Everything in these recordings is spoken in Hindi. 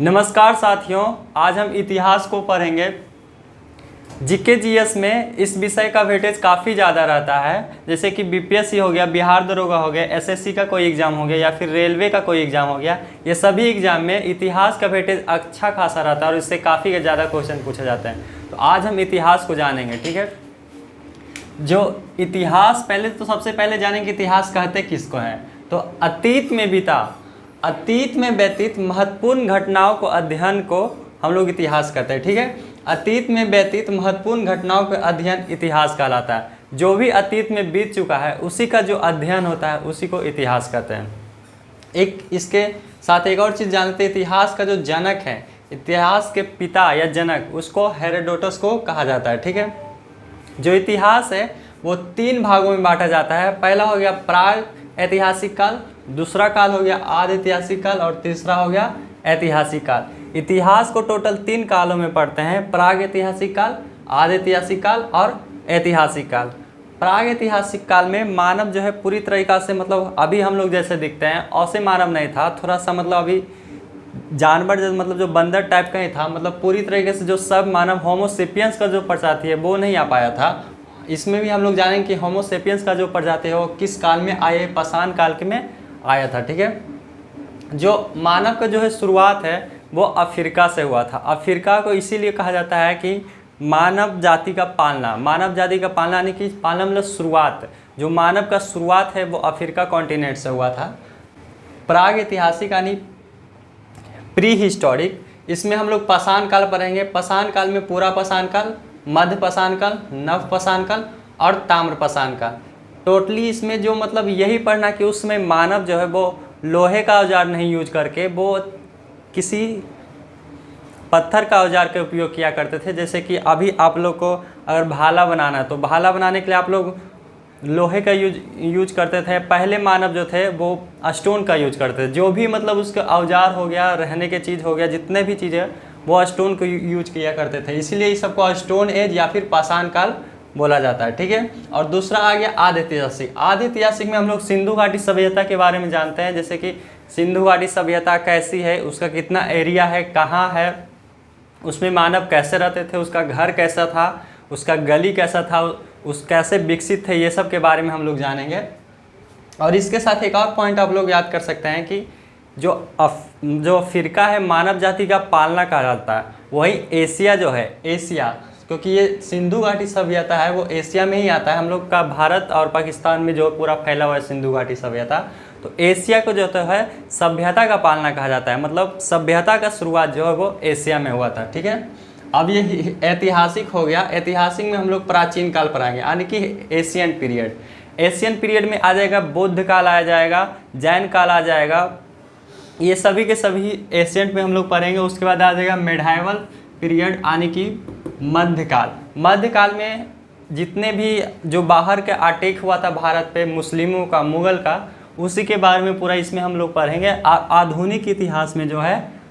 नमस्कार साथियों, आज हम इतिहास को पढ़ेंगे। जीके जीएस में इस विषय का वेटेज काफ़ी ज़्यादा रहता है, जैसे कि बीपीएससी हो गया, बिहार दरोगा हो गया, एसएससी का कोई एग्ज़ाम हो गया या फिर रेलवे का कोई एग्ज़ाम हो गया। ये सभी एग्ज़ाम में इतिहास का वेटेज अच्छा खासा रहता है और इससे काफ़ी ज़्यादा क्वेश्चन पूछे जाते हैं। तो आज हम इतिहास को जानेंगे, ठीक है। जो इतिहास, पहले तो सबसे पहले जानेंगे इतिहास कहते किसको हैं। तो अतीत में व्यतीत महत्वपूर्ण घटनाओं को अध्ययन को हम लोग इतिहास कहते हैं, ठीक है। अतीत में व्यतीत महत्वपूर्ण घटनाओं का अध्ययन इतिहास कहलाता है। जो भी अतीत में बीत चुका है उसी का जो अध्ययन होता है उसी को इतिहास कहते हैं। एक इसके साथ एक और चीज़ जानते हैं, इतिहास का जो जनक है, इतिहास के पिता या जनक, उसको हेरोडोटस को कहा जाता है, ठीक है। जो इतिहास है वो 3 भागों में बांटा जाता है। पहला हो गया प्राग ऐतिहासिक काल, दूसरा काल हो गया आदि ऐतिहासिक काल और तीसरा हो गया ऐतिहासिक काल। इतिहास को टोटल 3 कालों में पढ़ते हैं, प्राग ऐतिहासिक काल, आदि ऐतिहासिक काल और ऐतिहासिक काल। प्राग ऐतिहासिक काल में मानव जो है पूरी तरीक़ा से, मतलब अभी हम लोग जैसे दिखते हैं ऐसे मानव नहीं था, थोड़ा सा मतलब अभी जानवर जैसे, मतलब जो बंदर टाइप का ही था। मतलब पूरी तरीके से जो सब मानव होमोसेपियंस का जो प्रजाति है वो नहीं आ पाया था। इसमें भी हम लोग जानेंगे कि होमोसेपियंस का जो प्रजाति है वो किस काल में आए, पाषाण काल के में आया था, ठीक है। जो मानव का जो है शुरुआत है वो अफ्रीका से हुआ था। अफ्रीका को इसीलिए कहा जाता है कि मानव जाति का पालना। मानव जाति का पालना यानी कि पालना मतलब शुरुआत, जो मानव का शुरुआत है वो अफ्रीका कॉन्टिनेंट से हुआ था। प्राग ऐतिहासिक यानी प्री हिस्टोरिक, इसमें हम लोग पाषाण काल पढ़ेंगे। पाषाण काल में पूरा पाषाण काल, मध्य पाषाण काल, नव पाषाण काल और ताम्र पाषाण काल। टोटली इसमें जो मतलब यही पढ़ना कि उसमें मानव जो है वो लोहे का औजार नहीं यूज करके वो किसी पत्थर का औजार का उपयोग किया करते थे। जैसे कि अभी आप लोग को अगर भाला बनाना है तो भाला बनाने के लिए आप लोग लोहे का यूज करते थे। पहले मानव जो थे वो स्टोन का यूज करते थे। जो भी मतलब उसका औजार हो गया, रहने के चीज़ हो गया, जितने भी चीज़ें वो स्टोन को यूज किया करते थे। इसीलिए इस सबको स्टोन एज या फिर पाषाण काल बोला जाता है, ठीक है। और दूसरा आ गया आदि ऐतिहासिक। आदि ऐतिहासिक में हम लोग सिंधु घाटी सभ्यता के बारे में जानते हैं, जैसे कि सिंधु घाटी सभ्यता कैसी है, उसका कितना एरिया है, कहाँ है, उसमें मानव कैसे रहते थे, उसका घर कैसा था, उसका गली कैसा था, उस कैसे विकसित थे, ये सब के बारे में हम लोग जानेंगे। और इसके साथ एक और पॉइंट आप लोग याद कर सकते हैं कि जो अफ्रीका है मानव जाति का पालना कहा जाता है, वही एशिया जो है, एशिया, क्योंकि ये सिंधु घाटी सभ्यता है वो एशिया में ही आता है। हम लोग का भारत और पाकिस्तान में जो पूरा फैला हुआ है सिंधु घाटी सभ्यता, तो एशिया को जो है सभ्यता का पालना कहा जाता है। मतलब सभ्यता का शुरुआत जो है वो एशिया में हुआ था, ठीक है। अब ये ऐतिहासिक हो गया। ऐतिहासिक में हम लोग प्राचीन काल पढ़ाएंगे, यानी कि एशियन पीरियड। एशियन पीरियड में आ जाएगा बौद्ध काल, आ जाएगा जैन काल, आ जाएगा, ये सभी के सभी एशियंट में हम लोग पढ़ेंगे। उसके बाद आ जाएगा मेडाइवल पीरियड, यानी कि मध्यकाल। मध्यकाल में जितने भी जो बाहर के अटैक हुआ था भारत पे, मुस्लिमों का, मुग़ल का, उसी के बारे में पूरा इसमें हम लोग पढ़ेंगे। आधुनिक इतिहास में जो है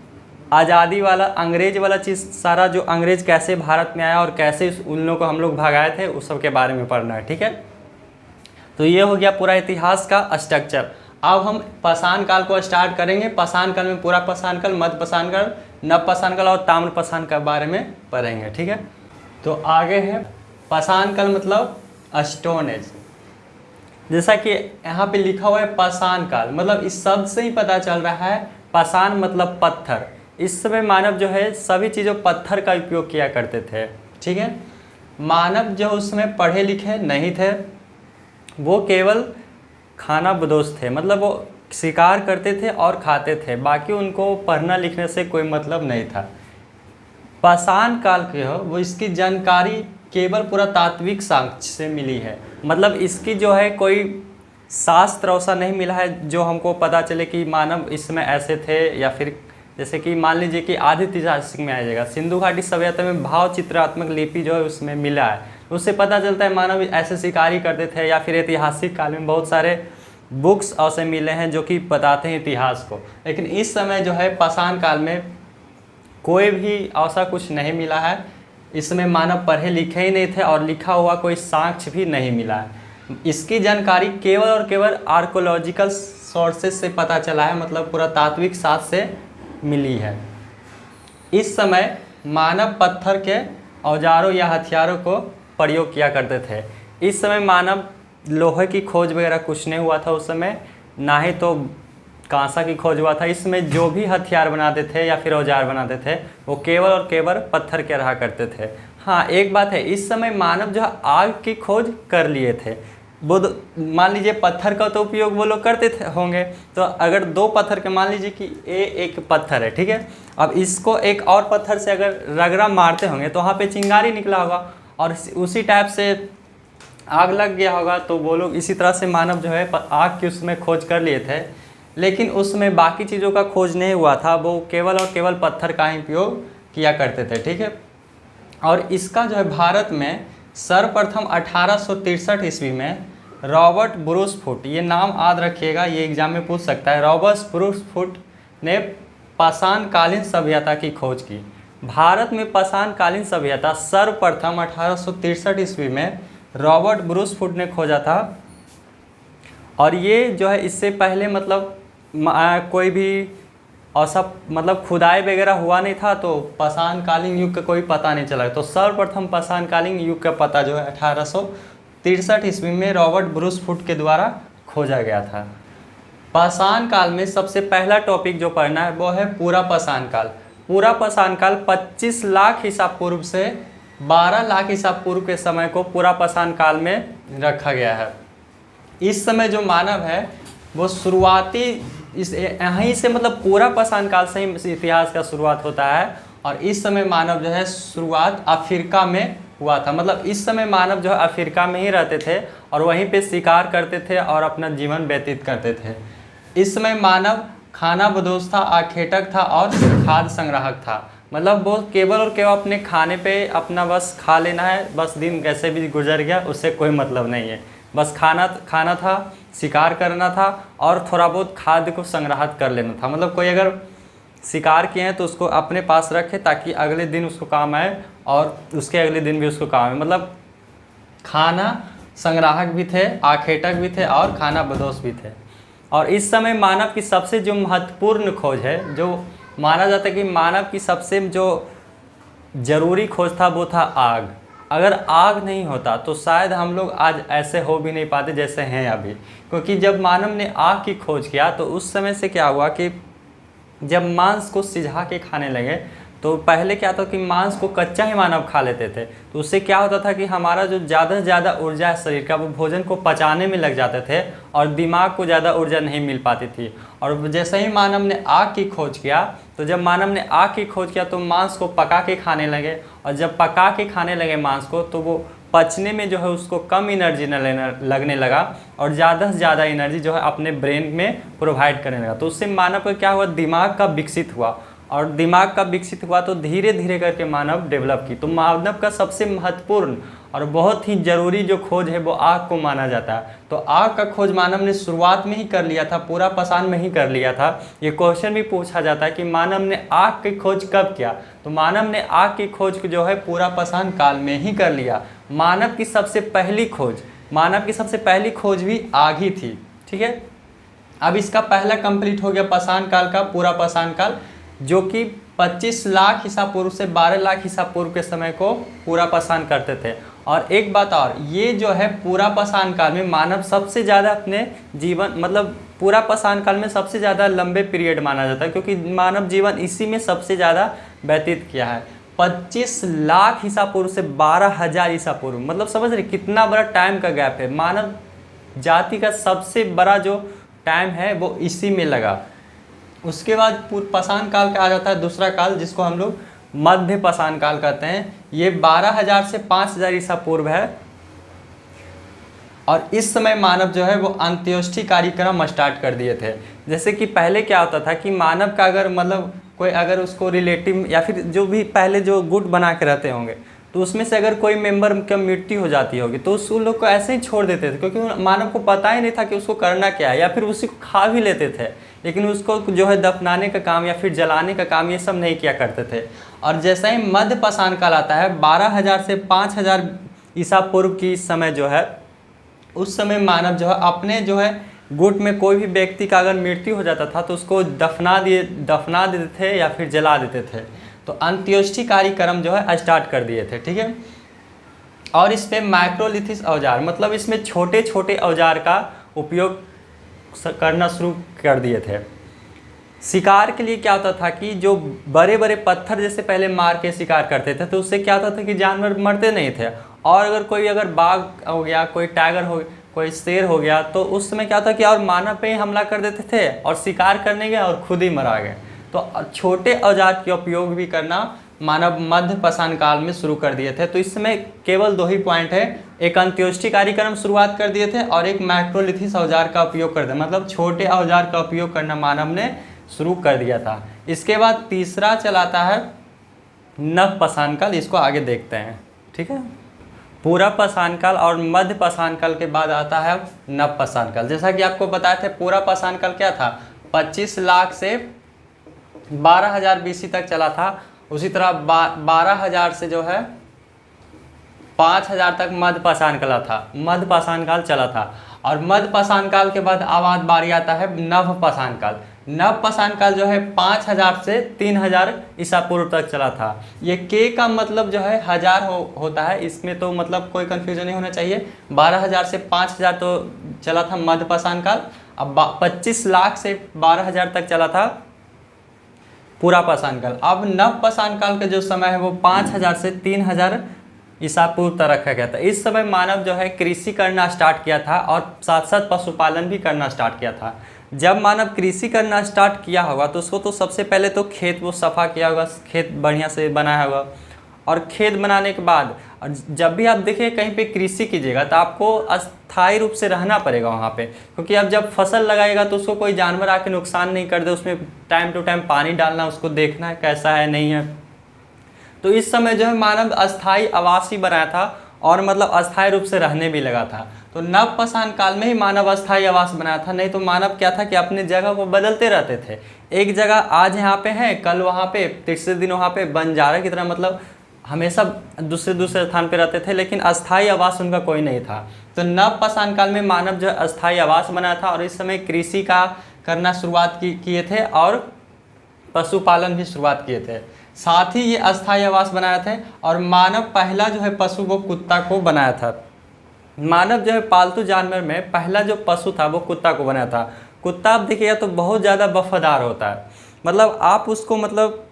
आज़ादी वाला, अंग्रेज वाला चीज़, सारा जो अंग्रेज कैसे भारत में आया और कैसे उन लोगों को हम लोग भगाए थे, उस सब के बारे में पढ़ना है, ठीक है। तो ये हो गया पूरा इतिहास का स्ट्रक्चर। अब हम पाषाण काल को स्टार्ट करेंगे। पाषाण काल में पूरा पाषाण काल, मध्य पाषाण काल, नव पाषाण काल और ताम्र पाषाण के बारे में पढ़ेंगे, ठीक है। तो आगे है पाषाण काल, मतलब स्टोन एज। जैसा कि यहाँ पे लिखा हुआ है पाषाण काल, मतलब इस शब्द से ही पता चल रहा है पाषाण मतलब पत्थर। इस समय मानव जो है सभी चीज़ों पत्थर का उपयोग किया करते थे, ठीक है। मानव जो उस समय पढ़े लिखे नहीं थे, वो केवल खाना बदोश थे। मतलब वो शिकार करते थे और खाते थे, बाकी उनको पढ़ना लिखने से कोई मतलब नहीं था। पाषाण काल के हो वो इसकी जानकारी केवल पुरातात्विक साक्ष्य से मिली है। मतलब इसकी जो है कोई शास्त्र ऐसा नहीं मिला है जो हमको पता चले कि मानव इस समय ऐसे थे, या फिर जैसे कि मान लीजिए कि आदि ऐतिहासिक में आ जाएगा, सिंधु घाटी सभ्यता में भाव चित्रात्मक लिपि जो है उसमें मिला है, उससे पता चलता है मानव ऐसे शिकारी करते थे। या फिर ऐतिहासिक काल में बहुत सारे बुक्स ऐसे मिले हैं जो कि बताते हैं इतिहास को। लेकिन इस समय जो है पाषाण काल में कोई भी ऐसा कुछ नहीं मिला है। इसमें मानव पढ़े लिखे ही नहीं थे और लिखा हुआ कोई साक्ष्य भी नहीं मिला है। इसकी जानकारी केवल और केवल आर्कोलॉजिकल सोर्सेज से पता चला है, मतलब पुरातात्विक साक्ष्य से मिली है। इस समय मानव पत्थर के औजारों या हथियारों को प्रयोग किया करते थे। इस समय मानव लोहे की खोज वगैरह कुछ नहीं हुआ था उस समय, ना ही तो कांसा की खोज हुआ था। इसमें जो भी हथियार बनाते थे या फिर औजार बनाते थे वो केवल और केवल पत्थर के रहा करते थे। हाँ, एक बात है, इस समय मानव जो है आग की खोज कर लिए थे। वो मान लीजिए पत्थर का तो उपयोग वो लोग करते थे होंगे, तो अगर दो पत्थर के, मान लीजिए कि ये एक पत्थर है, ठीक है, अब इसको एक और पत्थर से अगर रगड़ा मारते होंगे तो वहाँ पे चिंगारी निकला होगा और उसी टाइप से आग लग गया होगा। तो वो लोग इसी तरह से मानव जो है आग की उसमें खोज कर लिए थे, लेकिन उसमें बाकी चीज़ों का खोज नहीं हुआ था, वो केवल और केवल पत्थर का ही उपयोग किया करते थे, ठीक है। और इसका जो है भारत में सर्वप्रथम 1863 ईस्वी में रॉबर्ट ब्रूसफुट, ये नाम याद रखिएगा, ये एग्जाम में पूछ सकता है, रॉबर्ट ब्रूसफुट ने पाषाणकालीन सभ्यता की खोज की। भारत में पाषाणकालीन सभ्यता सर्वप्रथम 1863 ईस्वी में रॉबर्ट ब्रूसफुट ने खोजा था। और ये जो है इससे पहले मतलब कोई भी ऐसा मतलब खुदाई वगैरह हुआ नहीं था, तो पाषाणकालीन युग का कोई पता नहीं चला। तो सर्वप्रथम पाषाणकालीन युग का पता जो है 1863 ईस्वी में रॉबर्ट ब्रूसफुट के द्वारा खोजा गया था। पाषाण काल में सबसे पहला टॉपिक जो पढ़ना है वो है पूरा पाषाण काल। पूरा पाषाण काल 25 लाख ईसा पूर्व से 12 लाख ईसा पूर्व के समय को पूरा पाषाण काल में रखा गया है। इस समय जो मानव है वो शुरुआती इस यहीं से मतलब पूरा पाषाण काल से ही इतिहास का शुरुआत होता है। और इस समय मानव जो है शुरुआत अफ्रीका में हुआ था। मतलब इस समय मानव जो है अफ्रीका में ही रहते थे और वहीं पे शिकार करते थे और अपना जीवन व्यतीत करते थे। इस समय मानव खाना बदोश था, आखेटक था और खाद्य संग्राहक था। मतलब वो केवल और केवल अपने खाने पे अपना बस खा लेना है, बस दिन कैसे भी गुजर गया उससे कोई मतलब नहीं है। बस खाना था, शिकार करना था और थोड़ा बहुत खाद्य को संग्रहित कर लेना था। मतलब कोई अगर शिकार किए हैं तो उसको अपने पास रखे ताकि अगले दिन उसको काम आए और उसके अगले दिन भी उसको काम आए। मतलब खाना संग्राहक भी थे, आखेटक भी थे और खाना बदोश भी थे। और इस समय मानव की सबसे जो महत्वपूर्ण खोज है, जो माना जाता है कि मानव की सबसे जो ज़रूरी खोज था वो था आग। अगर आग नहीं होता तो शायद हम लोग आज ऐसे हो भी नहीं पाते जैसे हैं अभी। क्योंकि जब मानव ने आग की खोज किया तो उस समय से क्या हुआ कि जब मांस को सिझा के खाने लगे तो पहले क्या था कि मांस को कच्चा ही मानव खा लेते थे। तो उससे क्या होता था कि हमारा जो ज़्यादा से ज़्यादा ऊर्जा है शरीर का वो भोजन को पचाने में लग जाते थे और दिमाग को ज़्यादा ऊर्जा नहीं मिल पाती थी। और जैसे ही मानव ने आग की खोज किया तो जब मानव ने आग की खोज किया तो मांस को पका के खाने लगे। और जब पका के खाने लगे मांस को तो वो पचने में जो है उसको कम एनर्जी लगने लगा और ज़्यादा से ज़्यादा एनर्जी जो है अपने ब्रेन में प्रोवाइड करने लगा। तो उससे मानव को क्या हुआ, दिमाग का विकसित हुआ। और दिमाग का विकसित हुआ तो धीरे धीरे करके मानव डेवलप की। तो मानव का सबसे महत्वपूर्ण और बहुत ही ज़रूरी जो खोज है वो आग को माना जाता है। तो आग का खोज मानव ने शुरुआत में ही कर लिया था, पूरा पाषाण में ही कर लिया था। ये क्वेश्चन भी पूछा जाता है कि मानव ने आग की खोज कब किया, तो मानव ने आग की खोज जो है पूरा पाषाण काल में ही कर लिया। मानव की सबसे पहली खोज भी आग ही थी, ठीक है। अब इसका पहला कंप्लीट हो गया पाषाण काल का, पूरा पाषाण काल, जो कि 25 लाख ईसा पूर्व से 12 लाख ईसा पूर्व के समय को पूरा पाषाण करते थे। और एक बात और, ये जो है पूरा पाषाण काल में मानव सबसे ज़्यादा अपने जीवन मतलब पूरा पाषाण काल में सबसे ज़्यादा लंबे पीरियड माना जाता है, क्योंकि मानव जीवन इसी में सबसे ज़्यादा व्यतीत किया है। 25 लाख ईसा पूर्व से 12,000 ईसा पूर्व, मतलब समझ रहे कितना बड़ा टाइम का गैप है। मानव जाति का सबसे बड़ा जो टाइम है वो इसी में लगा। उसके बाद पाषाण काल का आ जाता है दूसरा काल, जिसको हम लोग मध्य पाषाण काल कहते हैं। ये 12,000 से 5,000 ईसा पूर्व है। और इस समय मानव जो है वो अंत्येष्टि कार्यक्रम स्टार्ट कर दिए थे। जैसे कि पहले क्या होता था कि मानव का अगर मतलब कोई अगर उसको रिलेटिव या फिर जो भी पहले जो गुट बना के रहते होंगे तो उसमें से अगर कोई मेंबर की मृत्यु हो जाती होगी तो उस लोग को ऐसे ही छोड़ देते थे, क्योंकि मानव को पता ही नहीं था कि उसको करना क्या है, या फिर उसी को खा भी लेते थे, लेकिन उसको जो है दफनाने का काम या फिर जलाने का काम ये सब नहीं किया करते थे। और जैसे ही मध्य पाषाण काल आता है 12,000 से 5,000 ईसा पूर्व की समय जो है, उस समय मानव जो है अपने जो है गुट में कोई भी व्यक्ति का अगर मृत्यु हो जाता था तो उसको दफना देते थे या फिर जला देते थे। तो अंत्योष्ठीकारी क्रम जो है स्टार्ट कर दिए थे, ठीक है। और इस पे माइक्रोलिथिस औजार, मतलब इसमें छोटे छोटे औजार का उपयोग करना शुरू कर दिए थे। शिकार के लिए क्या होता था कि जो बड़े बड़े पत्थर जैसे पहले मार के शिकार करते थे, तो उससे क्या होता था कि जानवर मरते नहीं थे। और अगर बाघ हो गया, कोई टाइगर हो, कोई शेर हो गया, तो उस समय क्या था कि और मानव पे ही हमला कर देते थे और शिकार करने गए और खुद ही मरा गए। तो छोटे औजार का उपयोग भी करना मानव मध्य पाषाण काल में शुरू कर दिए थे। तो इस समय केवल 2 ही पॉइंट है, एक अंत्योष्ठीकारी क्रम शुरुआत कर दिए थे और एक माइक्रोलिथिस औजार का उपयोग कर दिया, मतलब छोटे औजार का उपयोग करना मानव ने शुरू कर दिया था। इसके बाद तीसरा चलाता है नव पाषाण काल, इसको आगे देखते हैं, ठीक है। पूरा पाषाण काल और मध्य पाषाण काल के बाद आता है नव पाषाण काल। जैसा कि आपको बताए थे, पूरा पाषाण काल क्या था, 25 लाख से 12,000 BC तक चला था। उसी तरह 12,000 से जो है 5,000 तक मध्य पाषाण काल था, मध्य पाषाण काल चला था। और मध्य पाषाण काल के बाद अब बारी आता है नव पाषाण काल। नव पाषाण काल जो है 5,000 से 3,000 ईसा पूर्व तक चला था। ये के का मतलब जो है हजार होता है, इसमें तो मतलब कोई कन्फ्यूजन नहीं होना चाहिए। 12,000 से 5,000 तो चला था मध्य पाषाण काल। अब 25 लाख से 12,000 तक चला था पूरा पाषाण काल। अब नव पाषाण काल का जो समय है वो 5,000 से 3,000 ईसा पूर्व तक रखा गया था। इस समय मानव जो है कृषि करना स्टार्ट किया था और साथ साथ पशुपालन भी करना स्टार्ट किया था। जब मानव कृषि करना स्टार्ट किया होगा तो उसको तो सबसे पहले तो खेत वो सफ़ा किया होगा, खेत बढ़िया से बनाया होगा। और खेत बनाने के बाद जब भी आप देखिए कहीं पे कृषि कीजिएगा तो आपको अस्थायी रूप से रहना पड़ेगा वहाँ पे, क्योंकि अब जब फसल लगाएगा तो उसको कोई जानवर आके नुकसान नहीं कर दे। उसमें टाइम टू टाइम पानी डालना, उसको देखना है कैसा है नहीं है। तो इस समय जो है मानव अस्थायी आवास ही बनाया था और मतलब अस्थायी रूप से रहने भी लगा था। तो नव पाषाण काल में ही मानव अस्थायी आवास बनाया था, नहीं तो मानव क्या था कि अपने जगह को बदलते रहते थे। एक जगह आज यहाँ पे है, कल वहाँ पे, तीसरे दिन वहाँ पे, बंजारा की तरह, मतलब हमेशा दूसरे स्थान पे रहते थे, लेकिन अस्थायी आवास उनका कोई नहीं था। तो नव पाषाण काल में मानव जो अस्थायी आवास बनाया था और इस समय कृषि का करना शुरुआत किए थे और पशुपालन भी शुरुआत किए थे। साथ ही ये अस्थायी आवास बनाए थे और मानव पहला जो है पशु वो कुत्ता को बनाया था। मानव जो है पालतू जानवर में पहला जो पशु था वो कुत्ता को बनाया था। कुत्ता आप देखिएगा तो बहुत ज़्यादा वफादार होता है, मतलब आप उसको मतलब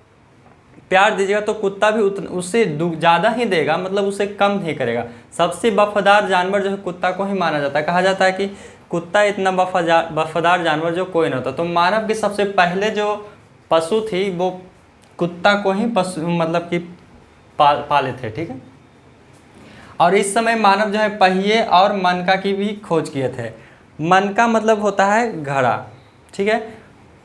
प्यार दीजिएगा तो कुत्ता भी उससे ज़्यादा ही देगा, मतलब उसे कम नहीं करेगा। सबसे वफादार जानवर जो है कुत्ता को ही माना जाता है। कहा जाता है कि कुत्ता इतना वफादार जानवर जो कोई नहीं होता। तो मानव के सबसे पहले जो पशु थी वो कुत्ता को ही पशु मतलब कि पाले थे, ठीक है। और इस समय मानव जो है पहिए और मनका की भी खोज किए थे। मनका मतलब होता है घड़ा, ठीक है।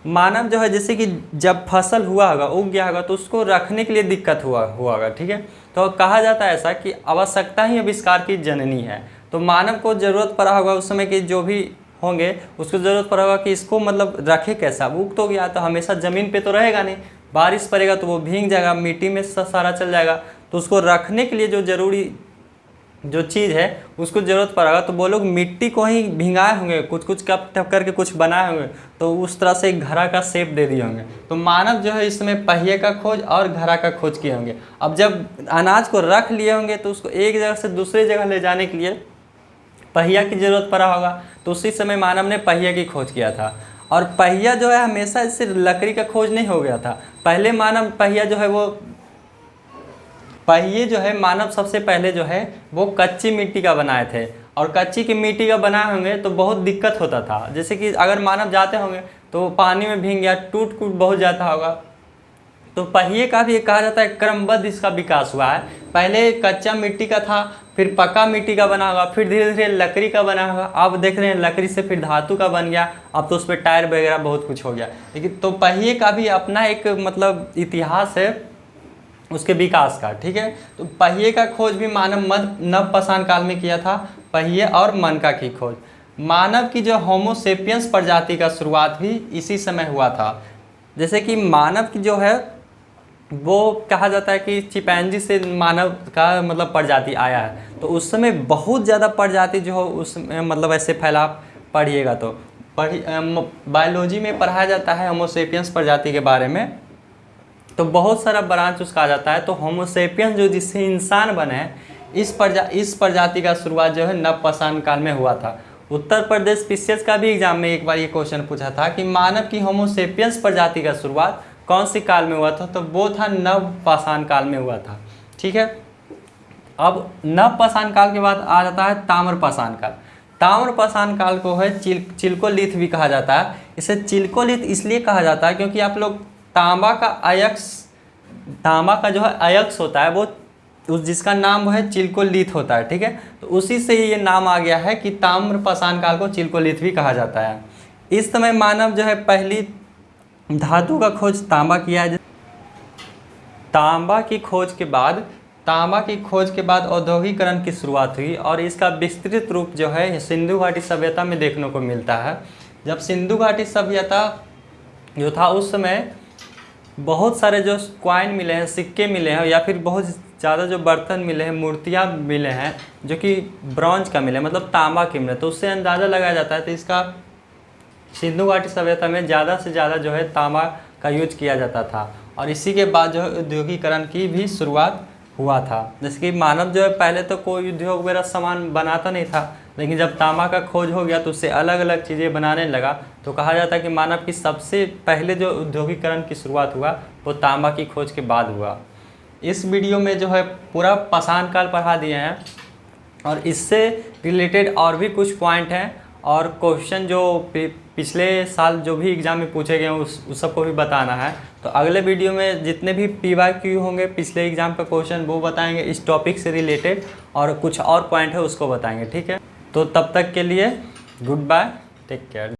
मानव जो है जैसे कि जब फसल हुआ होगा, उग गया होगा, तो उसको रखने के लिए दिक्कत हुआ होगा, ठीक है। तो कहा जाता है ऐसा कि आवश्यकता ही आविष्कार की जननी है। तो मानव को ज़रूरत पड़ा होगा उस समय कि जो भी होंगे उसको ज़रूरत पड़ा होगा कि इसको मतलब रखे कैसा। उग तो गया तो हमेशा ज़मीन पे तो रहेगा नहीं, बारिश पड़ेगा तो वो भीग जाएगा, मिट्टी में सारा चल जाएगा। तो उसको रखने के लिए जो ज़रूरी जो चीज़ है उसको ज़रूरत पड़ेगा। तो वो लोग मिट्टी को ही भिंगाए होंगे, कुछ कप टप करके कुछ बनाए होंगे, तो उस तरह से एक घड़ा का शेप दे दिए होंगे। तो मानव जो है इसमें पहिए का खोज और घड़ा का खोज किए होंगे। अब जब अनाज को रख लिए होंगे तो उसको एक जगह से दूसरी जगह ले जाने के लिए पहिया की ज़रूरत पड़ा होगा। तो उसी समय मानव ने पहिया की खोज किया था। और पहिया जो है हमेशा इससे लकड़ी का खोज नहीं हो गया था। पहले मानव पहिया जो है वो पहिए जो है मानव सबसे पहले जो है वो कच्ची मिट्टी का बनाए थे। और कच्ची की मिट्टी का बनाए होंगे तो बहुत दिक्कत होता था। जैसे कि अगर मानव जाते होंगे तो पानी में भीग गया, टूट बहुत जाता होगा। तो पहिए का भी कहा जाता है क्रमबद्ध इसका विकास हुआ है। पहले कच्चा मिट्टी का था, फिर पक्का मिट्टी का बना होगा, फिर धीरे धीरे लकड़ी का बना होगा। अब देख रहे हैं लकड़ी से फिर धातु का बन गया, अब तो उस पर टायर वगैरह बहुत कुछ हो गया। लेकिन तो पहिए का भी अपना एक मतलब इतिहास है उसके विकास का, ठीक है। तो पहिए का खोज भी मानव नव पाषाण काल में किया था, पहिए और मनका की खोज। मानव की जो होमोसेपियंस प्रजाति का शुरुआत भी इसी समय हुआ था। जैसे कि मानव की जो है वो कहा जाता है कि चिंपैंजी से मानव का मतलब प्रजाति आया है। तो उस समय बहुत ज़्यादा प्रजाति जो हो उस मतलब ऐसे फैला, पढ़िएगा तो बायोलॉजी में पढ़ाया जाता है होमोसेपियंस प्रजाति के बारे में। तो बहुत सारा ब्रांच उसका आ जाता है। तो होमोसेपियन जो जिससे इंसान बने हैं, इस प्रजाति का शुरुआत जो है नवपाषाण काल में हुआ था। उत्तर प्रदेश पीसीएस का भी एग्जाम में एक बार ये क्वेश्चन पूछा था कि मानव की होमोसेपियंस प्रजाति का शुरुआत कौन सी काल में हुआ था, तो वो था नवपाषाण काल में हुआ था। ठीक है, अब नवपाषाण काल के बाद आ जाता है ताम्रपाषाण काल। ताम्रपाषाण काल को है चिल्कोलिथ भी कहा जाता है। इसे चिल्कोलिथ इसलिए कहा जाता है क्योंकि आप लोग तांबा का जो है अयस्क होता है वो जिसका नाम वो है चिल्कोलिथ होता है। ठीक है, तो उसी से ये नाम आ गया है कि ताम्रपाषाण काल को चिल्कोलिथ भी कहा जाता है। इस समय मानव जो है पहली धातु का खोज तांबा किया है। तांबा की खोज के बाद औद्योगिकरण की शुरुआत हुई और इसका विस्तृत रूप जो है सिंधु घाटी सभ्यता में देखने को मिलता है। जब सिंधु घाटी सभ्यता जो था उस समय बहुत सारे जो कॉइन मिले हैं, सिक्के मिले हैं, या फिर बहुत ज़्यादा जो बर्तन मिले हैं, मूर्तियाँ मिले हैं जो कि ब्रॉन्ज का मिले, मतलब तांबा के मिले, तो उससे अंदाज़ा लगाया जाता है। तो इसका सिंधु घाटी सभ्यता में ज़्यादा से ज़्यादा जो है तांबा का यूज किया जाता था और इसी के बाद जो है औद्योगिकरण की भी शुरुआत हुआ था। जैसे कि मानव जो है पहले तो कोई उद्योग वगैरह सामान बनाता नहीं था, लेकिन जब तांबा का खोज हो गया तो उससे अलग अलग चीज़ें बनाने लगा। तो कहा जाता है कि मानव की सबसे पहले जो औद्योगिकरण की शुरुआत हुआ वो तांबा की खोज के बाद हुआ। इस वीडियो में जो है पूरा पाषाण काल पढ़ा दिए हैं और इससे रिलेटेड और भी कुछ पॉइंट हैं और क्वेश्चन जो पिछले साल जो भी एग्ज़ाम में पूछे गए हैं उस सबको भी बताना है। तो अगले वीडियो में जितने भी PYQ होंगे पिछले एग्ज़ाम का क्वेश्चन वो बताएंगे इस टॉपिक से रिलेटेड, और कुछ और पॉइंट है उसको बताएंगे। ठीक है, तो तब तक के लिए गुड बाय, टेक केयर।